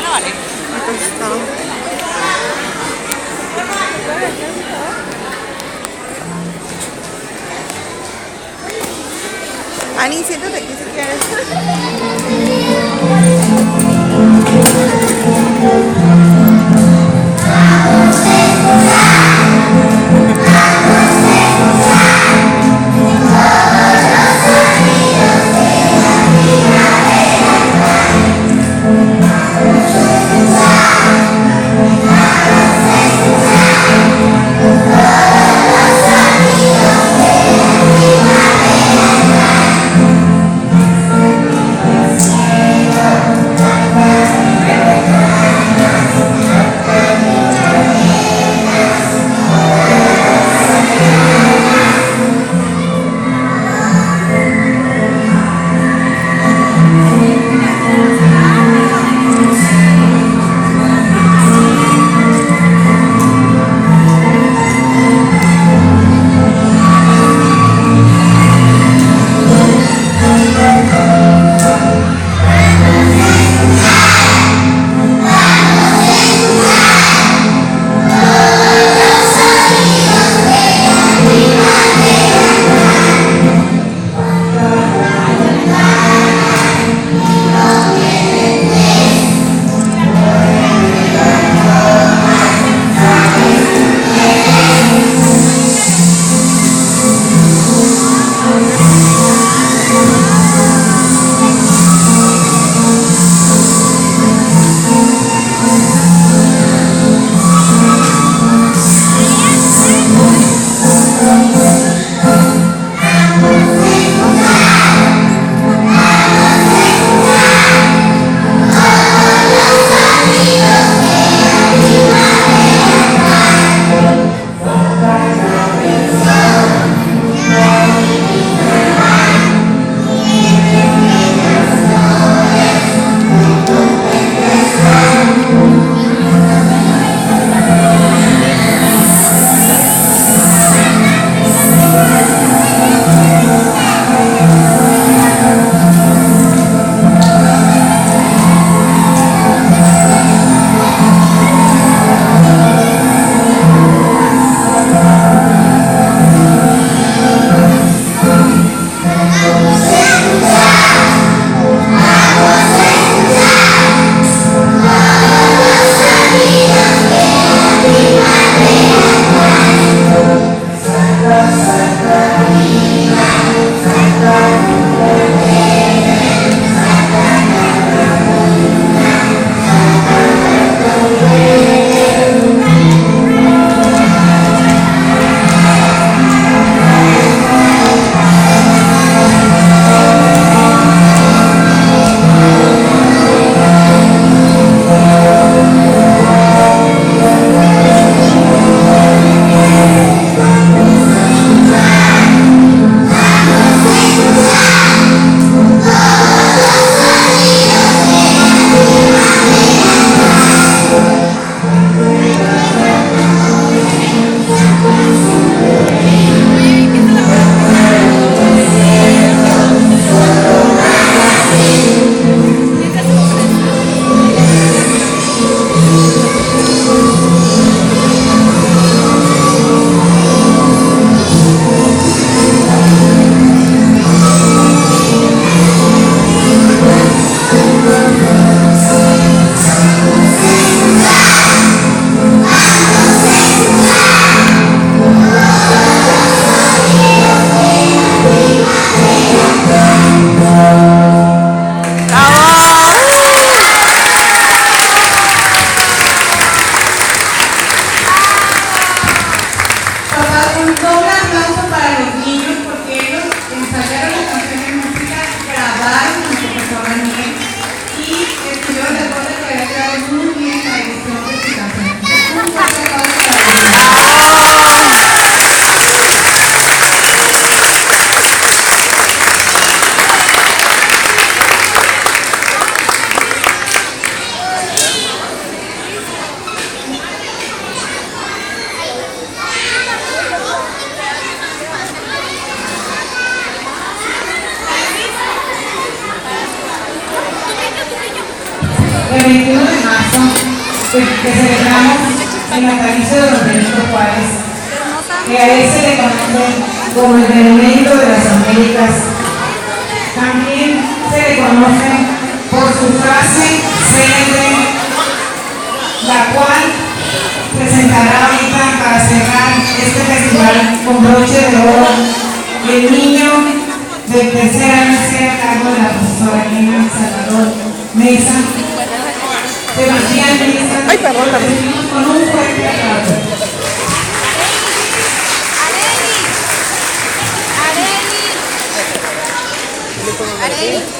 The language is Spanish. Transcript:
americana, vale. Acá está. Ani, siéntate aquí si quieres. el 21 de marzo, que celebramos el natalicio de don Benito Juárez, que a él se le conoce como el monumento de las Américas. También se le conoce por su frase célebre, la cual presentará ahorita para cerrar este festival con broche de oro el niño del tercer año C a cargo de la profesora Elena Salvador Mesa. Sebastián Mesa. Ay, perdón, lo recibimos con un fuerte aplauso. Areli.